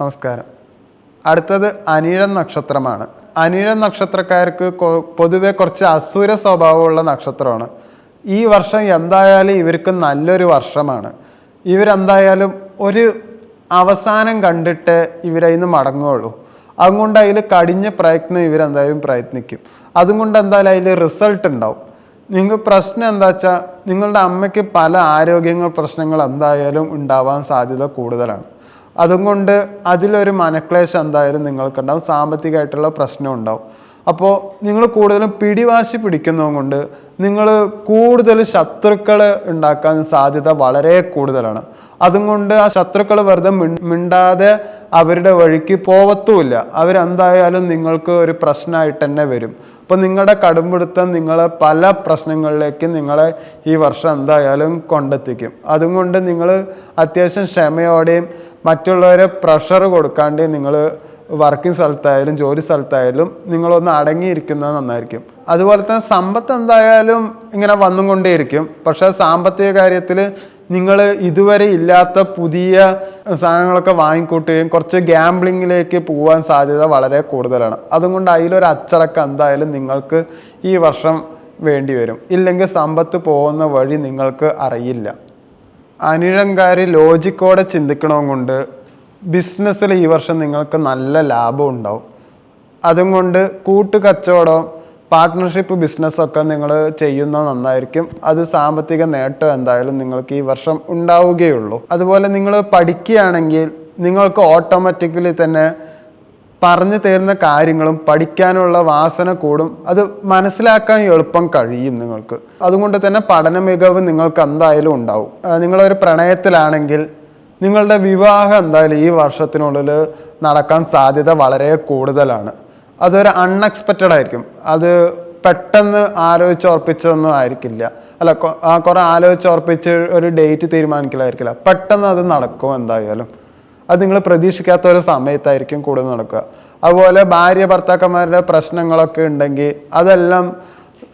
നമസ്കാരം. അടുത്തത് അനിഴം നക്ഷത്രമാണ്. അനിഴം നക്ഷത്രക്കാർക്ക് പൊതുവെ കുറച്ച് അസുര സ്വഭാവമുള്ള നക്ഷത്രമാണ്. ഈ വർഷം എന്തായാലും ഇവർക്ക് നല്ലൊരു വർഷമാണ്. ഇവരെന്തായാലും ഒരു അവസാനം കണ്ടിട്ട് ഇവരതിന് മടങ്ങുകയുള്ളൂ. അതുകൊണ്ട് അതിൽ കഠിന പ്രയത്നം ഇവരെന്തായാലും പ്രയത്നിക്കും. അതുകൊണ്ട് എന്തായാലും അതിൽ റിസൾട്ട് ഉണ്ടാവും. നിങ്ങൾക്ക് പ്രശ്നം എന്താ വെച്ചാൽ നിങ്ങളുടെ അമ്മയ്ക്ക് പല ആരോഗ്യ പ്രശ്നങ്ങൾ എന്തായാലും ഉണ്ടാവാൻ സാധ്യത കൂടുതലാണ്. അതുകൊണ്ട് അതിലൊരു മനക്ലേശം എന്തായാലും നിങ്ങൾക്കുണ്ടാവും. സാമ്പത്തികമായിട്ടുള്ള പ്രശ്നം ഉണ്ടാവും. അപ്പോൾ നിങ്ങൾ കൂടുതലും പിടിവാശി പിടിക്കുന്നത് കൊണ്ട് നിങ്ങൾ കൂടുതൽ ശത്രുക്കൾ ഉണ്ടാക്കാൻ സാധ്യത വളരെ കൂടുതലാണ്. അതുകൊണ്ട് ആ ശത്രുക്കൾ വെറുതെ മിണ്ടാതെ അവരുടെ വഴിക്ക് പോവത്തുമില്ല. അവരെന്തായാലും നിങ്ങൾക്ക് ഒരു പ്രശ്നമായിട്ട് തന്നെ വരും. അപ്പോൾ നിങ്ങളുടെ കടുംപിടുത്തം നിങ്ങളെ പല പ്രശ്നങ്ങളിലേക്ക് നിങ്ങളെ ഈ വർഷം എന്തായാലും കൊണ്ടെത്തിക്കും. അതുകൊണ്ട് നിങ്ങൾ അത്യാവശ്യം ക്ഷമയോടെയും മറ്റുള്ളവരെ പ്രഷർ കൊടുക്കാണ്ട് നിങ്ങൾ വർക്കിംഗ് സ്ഥലത്തായാലും ജോലി സ്ഥലത്തായാലും നിങ്ങളൊന്ന് അടങ്ങിയിരിക്കുന്നത് നന്നായിരിക്കും. അതുപോലെ തന്നെ സമ്പത്ത് എന്തായാലും ഇങ്ങനെ വന്നുകൊണ്ടേയിരിക്കും. പക്ഷേ സാമ്പത്തിക കാര്യത്തിൽ നിങ്ങൾ ഇതുവരെ ഇല്ലാത്ത പുതിയ സാധനങ്ങളൊക്കെ വാങ്ങിക്കൂട്ടുകയും കുറച്ച് ഗ്യാംബ്ലിങ്ങിലേക്ക് പോകാൻ സാധ്യത വളരെ കൂടുതലാണ്. അതുകൊണ്ട് അതിലൊരു അച്ചടക്കം എന്തായാലും നിങ്ങൾക്ക് ഈ വർഷം വേണ്ടി വരും. ഇല്ലെങ്കിൽ സമ്പത്ത് പോകുന്ന വഴി നിങ്ങൾക്ക് അറിയില്ല. അനിഴംകാർ ലോജിക്കോടെ ചിന്തിക്കണതുകൊണ്ട് ബിസിനസ്സിൽ ഈ വർഷം നിങ്ങൾക്ക് നല്ല ലാഭം ഉണ്ടാവും. അതുകൊണ്ട് കൂട്ടുകച്ചവടം പാർട്ട്ണർഷിപ്പ് ബിസിനസ്സൊക്കെ നിങ്ങൾ ചെയ്യുന്നത് നന്നായിരിക്കും. അത് സാമ്പത്തിക നേട്ടം എന്തായാലും നിങ്ങൾക്ക് ഈ വർഷം ഉണ്ടാവുകയുള്ളൂ. അതുപോലെ നിങ്ങൾ പഠിക്കുകയാണെങ്കിൽ നിങ്ങൾക്ക് ഓട്ടോമാറ്റിക്കലി തന്നെ പറഞ്ഞു തരുന്ന കാര്യങ്ങളും പഠിക്കാനുള്ള വാസന കൂടും. അത് മനസ്സിലാക്കാൻ എളുപ്പം കഴിയും നിങ്ങൾക്ക്. അതുകൊണ്ട് തന്നെ പഠന മികവ് നിങ്ങൾക്ക് എന്തായാലും ഉണ്ടാവും. നിങ്ങളൊരു പ്രണയത്തിലാണെങ്കിൽ നിങ്ങളുടെ വിവാഹം എന്തായാലും ഈ വർഷത്തിനുള്ളിൽ നടക്കാൻ സാധ്യത വളരെ കൂടുതലാണ്. അതൊരു അൺഎക്സ്പെക്റ്റഡ് ആയിരിക്കും. അത് പെട്ടെന്ന് ആലോചിച്ചുറപ്പിച്ചതൊന്നും ആയിരിക്കില്ല. അല്ല, കുറേ ആലോചിച്ചുറപ്പിച്ച് ഒരു ഡേറ്റ് തീരുമാനിക്കലായിരിക്കില്ല. പെട്ടെന്ന് അത് നടക്കും എന്തായാലും. അത് നിങ്ങൾ പ്രതീക്ഷിക്കാത്ത ഒരു സമയത്തായിരിക്കും കൂടുതൽ നടക്കുക. അതുപോലെ ഭാര്യ ഭർത്താക്കന്മാരുടെ പ്രശ്നങ്ങളൊക്കെ ഉണ്ടെങ്കിൽ അതെല്ലാം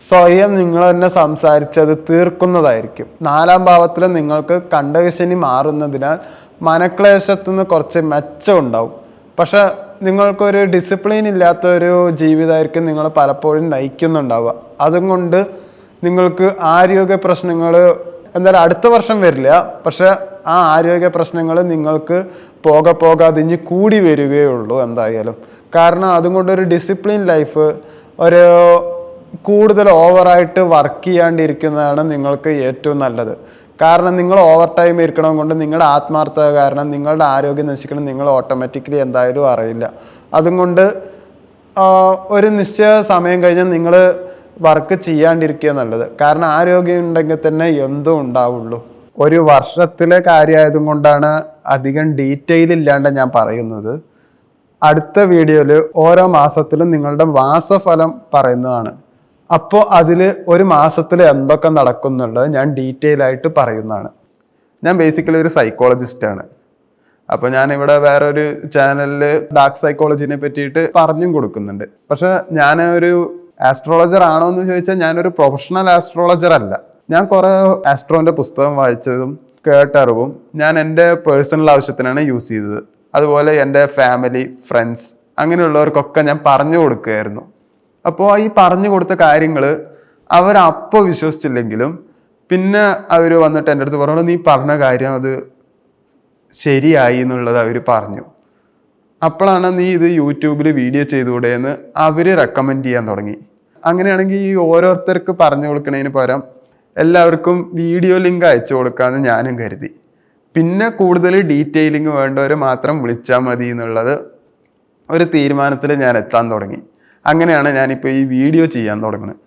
സ്വയം നിങ്ങൾ തന്നെ സംസാരിച്ചത് തീർക്കുന്നതായിരിക്കും. 4ാം ഭാവത്തിൽ നിങ്ങൾക്ക് കണ്ടകശനി മാറുന്നതിനാൽ മനക്ലേശത്തുനിന്ന് കുറച്ച് മെച്ചം ഉണ്ടാവും. പക്ഷെ നിങ്ങൾക്കൊരു ഡിസിപ്ലിൻ ഇല്ലാത്തൊരു ജീവിതമായിരിക്കും നിങ്ങൾ പലപ്പോഴും നയിക്കുന്നുണ്ടാവുക. അതുകൊണ്ട് നിങ്ങൾക്ക് ആരോഗ്യ പ്രശ്നങ്ങൾ എന്തായാലും അടുത്ത വർഷം വരില്ല. പക്ഷെ ആ ആരോഗ്യ പ്രശ്നങ്ങൾ നിങ്ങൾക്ക് പോകെ അതിഞ്ഞ് കൂടി വരികയുള്ളൂ എന്തായാലും. കാരണം അതുകൊണ്ടൊരു ഡിസിപ്ലിൻ ലൈഫ്, ഒരു കൂടുതൽ ഓവറായിട്ട് വർക്ക് ചെയ്യാണ്ടിരിക്കുന്നതാണ് നിങ്ങൾക്ക് ഏറ്റവും നല്ലത്. കാരണം നിങ്ങൾ ഓവർ ടൈം ഇരിക്കണം കൊണ്ട് നിങ്ങളുടെ ആത്മാർത്ഥത കാരണം നിങ്ങളുടെ ആരോഗ്യം നശിക്കണം നിങ്ങൾ ഓട്ടോമാറ്റിക്കലി എന്തായാലും അറിയില്ല. അതുകൊണ്ട് ഒരു നിശ്ചയ സമയം കഴിഞ്ഞാൽ നിങ്ങൾ വർക്ക് ചെയ്യാണ്ടിരിക്കുക നല്ലത്. കാരണം ആരോഗ്യം ഉണ്ടെങ്കിൽ തന്നെ എന്തും ഉണ്ടാവുള്ളൂ. ഒരു വർഷത്തിലെ കാര്യമായതും കൊണ്ടാണ് അധികം ഡീറ്റെയിൽ ഇല്ലാണ്ട് ഞാൻ പറയുന്നത്. അടുത്ത വീഡിയോയിൽ ഓരോ മാസത്തിലും നിങ്ങളുടെ മാസഫലം പറയുന്നതാണ്. അപ്പോൾ അതിൽ ഒരു മാസത്തിൽ എന്തൊക്കെ നടക്കുന്നുള്ളത് ഞാൻ ഡീറ്റെയിൽ ആയിട്ട് പറയുന്നതാണ്. ഞാൻ ബേസിക്കലി ഒരു സൈക്കോളജിസ്റ്റാണ്. അപ്പോൾ ഞാനിവിടെ വേറൊരു ചാനലിൽ ഡാർക്ക് സൈക്കോളജിനെ പറ്റിയിട്ട് പറഞ്ഞും കൊടുക്കുന്നുണ്ട്. പക്ഷെ ഞാൻ ഒരു ആസ്ട്രോളജർ ആണോ എന്ന് ചോദിച്ചാൽ ഞാനൊരു പ്രൊഫഷണൽ ആസ്ട്രോളജർ അല്ല. ഞാൻ കുറേ ആസ്ട്രോൻ്റെ പുസ്തകം വായിച്ചതും കേട്ടറിവും ഞാൻ എൻ്റെ പേഴ്സണൽ ആവശ്യത്തിനാണ് യൂസ് ചെയ്തത്. അതുപോലെ എൻ്റെ ഫാമിലി, ഫ്രണ്ട്സ് അങ്ങനെയുള്ളവർക്കൊക്കെ ഞാൻ പറഞ്ഞു കൊടുക്കുകയായിരുന്നു. അപ്പോൾ ഈ പറഞ്ഞു കൊടുത്ത കാര്യങ്ങൾ അവരപ്പോൾ വിശ്വസിച്ചില്ലെങ്കിലും പിന്നെ അവർ വന്നിട്ട് എൻ്റെ അടുത്ത് പറഞ്ഞു, നീ പറഞ്ഞ കാര്യം അത് ശരിയായി എന്നുള്ളത് അവർ പറഞ്ഞു. അപ്പോഴാണ് നീ ഇത് യൂട്യൂബിൽ വീഡിയോ ചെയ്തുകൂടെ എന്ന് അവർ റെക്കമെൻഡ് ചെയ്യാൻ തുടങ്ങി. അങ്ങനെയാണെങ്കിൽ ഈ ഓരോരുത്തർക്ക് പറഞ്ഞു കൊടുക്കുന്നതിന് പകരം എല്ലാവർക്കും വീഡിയോ ലിങ്ക് അയച്ചു കൊടുക്കാമെന്ന് ഞാനും കരുതി. പിന്നെ കൂടുതൽ ഡീറ്റെയിലിംഗ് വേണ്ടവർ മാത്രം വിളിച്ചാൽ മതി എന്നുള്ളത് ഒരു തീരുമാനത്തിൽ ഞാൻ എത്താൻ തുടങ്ങി. അങ്ങനെയാണ് ഞാനിപ്പോൾ ഈ വീഡിയോ ചെയ്യാൻ തുടങ്ങുന്നത്.